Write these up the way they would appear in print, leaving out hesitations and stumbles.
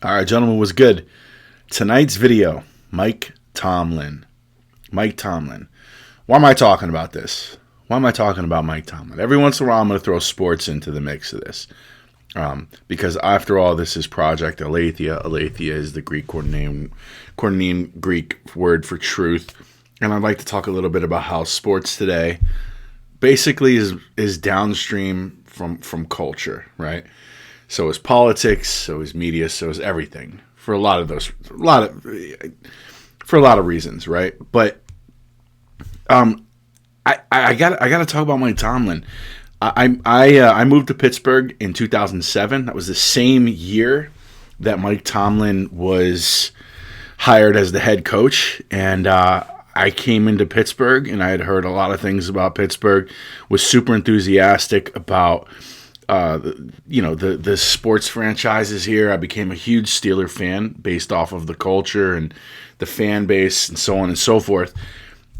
All right, gentlemen, was good. Tonight's video, Mike Tomlin. Mike Tomlin. Why am I talking about this? Why am I talking about Mike Tomlin? Every once in a while, I'm going to throw sports into the mix of this. Because after all, this is Project Aletheia. Aletheia is the Greek coordinating Greek word for truth. And I'd like to talk a little bit about how sports today basically is downstream from culture, right? So is politics, so is media, so is everything. For a lot of reasons, right? But I got to talk about Mike Tomlin. I moved to Pittsburgh in 2007. That was the same year that Mike Tomlin was hired as the head coach, and I came into Pittsburgh, and I had heard a lot of things about Pittsburgh. Was super enthusiastic about the sports franchises here. I became a huge Steeler fan based off of the culture and the fan base and so on and so forth.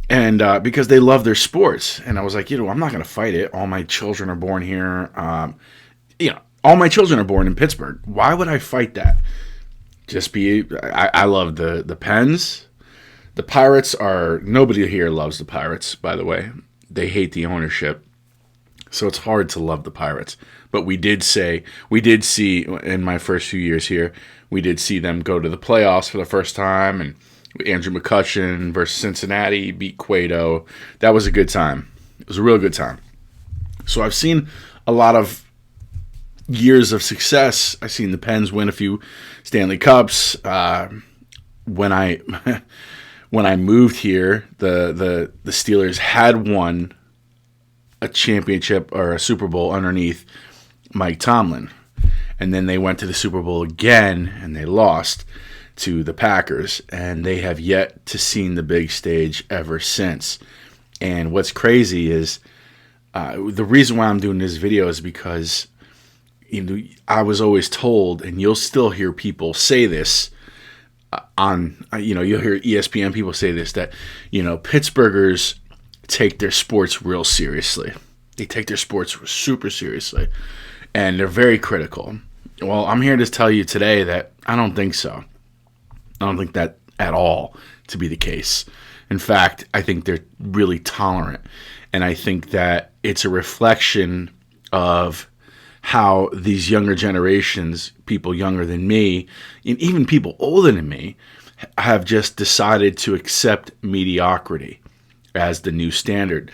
And because they love their sports. And I was like, I'm not going to fight it. All my children are born here. All my children are born in Pittsburgh. Why would I fight that? I love the Pens. The Pirates nobody here loves the Pirates, by the way. They hate the ownership. So it's hard to love the Pirates. But we did see in my first few years here, we did see them go to the playoffs for the first time, and Andrew McCutchen versus Cincinnati beat Cueto. That was a good time. It was a real good time. So I've seen a lot of years of success. I've seen the Pens win a few Stanley Cups. When I moved here, the Steelers had won a championship or a Super Bowl underneath Mike Tomlin. And then they went to the Super Bowl again, and they lost to the Packers, and they have yet to see the big stage ever since. And what's crazy is the reason why I'm doing this video is because I was always told, and you'll still hear people say this you'll hear ESPN people say this, that Pittsburghers take their sports real seriously. They take their sports super seriously, and they're very critical. Well, I'm here to tell you today that I don't think so. I don't think that at all to be the case. In fact, I think they're really tolerant, and I think that it's a reflection of how these younger generations, people younger than me, and even people older than me, have just decided to accept mediocrity as the new standard.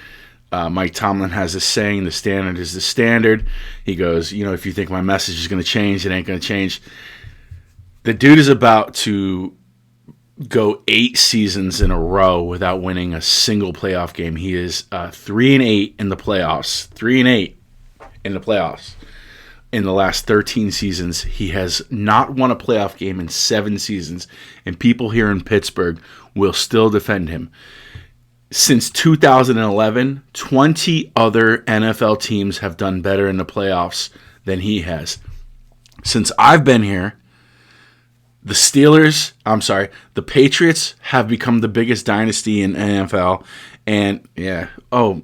Mike Tomlin has a saying, the standard is the standard. He goes, if you think my message is going to change, it ain't going to change. The dude is about to go 8 seasons in a row without winning a single playoff game. He is 3-8 in the playoffs. 3-8 in the playoffs. In the last 13 seasons, he has not won a playoff game in 7 seasons, and people here in Pittsburgh will still defend him. Since 2011, 20 other NFL teams have done better in the playoffs than he has. Since I've been here, the Patriots have become the biggest dynasty in NFL. And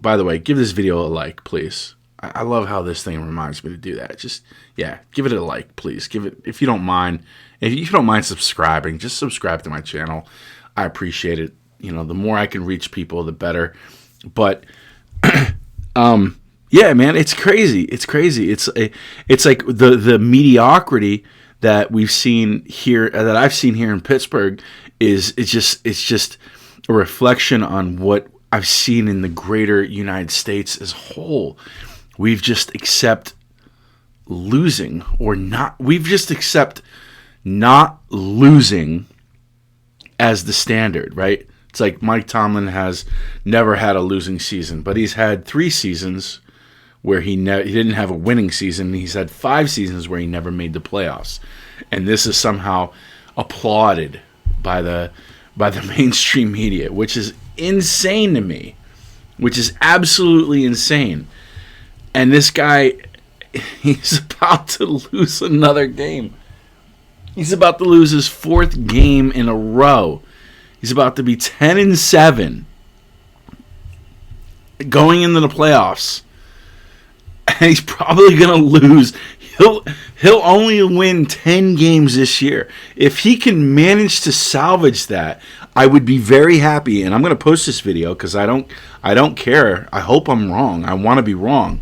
by the way, give this video a like, please. I love how this thing reminds me to do that. Just, give it a like, please. Give it, if you don't mind. If you don't mind subscribing, just subscribe to my channel. I appreciate it. The more I can reach people, the better. But, man, it's crazy. It's crazy. It's like the mediocrity that we've seen here, that I've seen here in Pittsburgh, it's just a reflection on what I've seen in the greater United States as a whole. We've just accept losing or not. We've just accept not losing as the standard, right? It's like Mike Tomlin has never had a losing season, but he's had 3 seasons where he didn't have a winning season. He's had 5 seasons where he never made the playoffs, and this is somehow applauded by the mainstream media, which is insane to me, which is absolutely insane. And this guy, he's about to lose another game. He's about to lose his 4th game in a row. He's about to be 10-7 going into the playoffs. And he's probably going to lose He'll he'll only win 10 games this year. If he can manage to salvage that, I would be very happy. And I'm going to post this video because I don't care. I hope I'm wrong. I want to be wrong.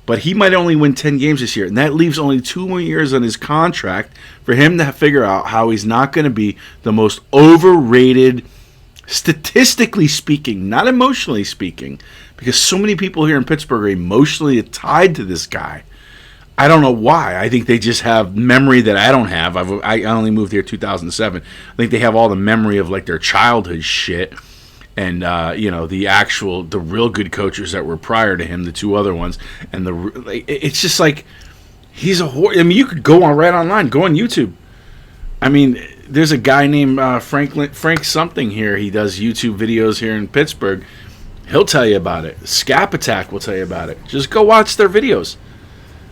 But he might only win 10 games this year, and that leaves only 2 more years on his contract for him to figure out how he's not going to be the most overrated, statistically speaking, not emotionally speaking, because so many people here in Pittsburgh are emotionally tied to this guy. I don't know why. I think they just have memory that I don't have. I only moved here 2007. I think they have all the memory of like their childhood shit. And the real good coaches that were prior to him, the 2 other ones, and it's just like he's a I mean, you could go on right online, go on YouTube. I mean, there's a guy named Frank something here. He does YouTube videos here in Pittsburgh. He'll tell you about it. Scap Attack will tell you about it. Just go watch their videos.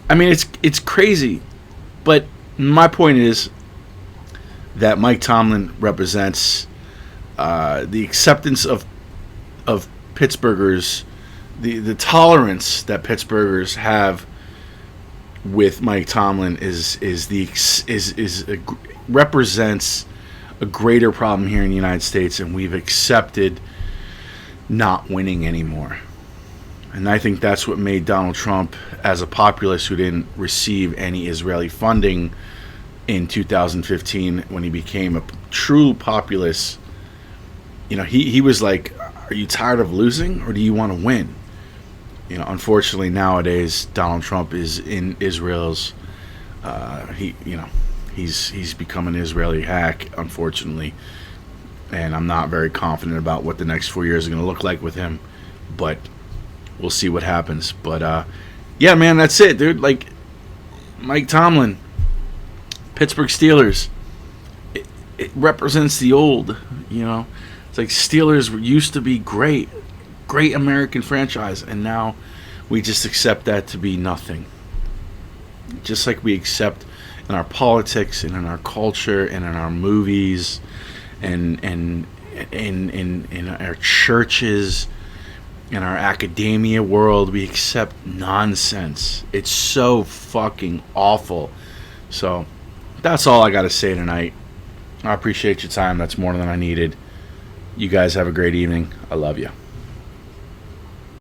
I mean, it's crazy, but my point is that Mike Tomlin represents the acceptance of Pittsburghers, the tolerance that Pittsburghers have with Mike Tomlin represents a greater problem here in the United States, and we've accepted not winning anymore. And I think that's what made Donald Trump, as a populist who didn't receive any Israeli funding in 2015, when he became a true populist. He was like, are you tired of losing or do you want to win? Unfortunately nowadays Donald Trump is in Israel's he's become an Israeli hack, unfortunately. And I'm not very confident about what the next 4 years are going to look like with him, but we'll see what happens. But yeah, man, that's it, dude. Like, Mike Tomlin, Pittsburgh Steelers, it represents the old, It's like Steelers used to be great American franchise, and now we just accept that to be nothing. Just like we accept in our politics and in our culture and in our movies and in our churches, in our academia world, we accept nonsense. It's so fucking awful. So that's all I got to say tonight. I appreciate your time. That's more than I needed. You guys have a great evening. I love you.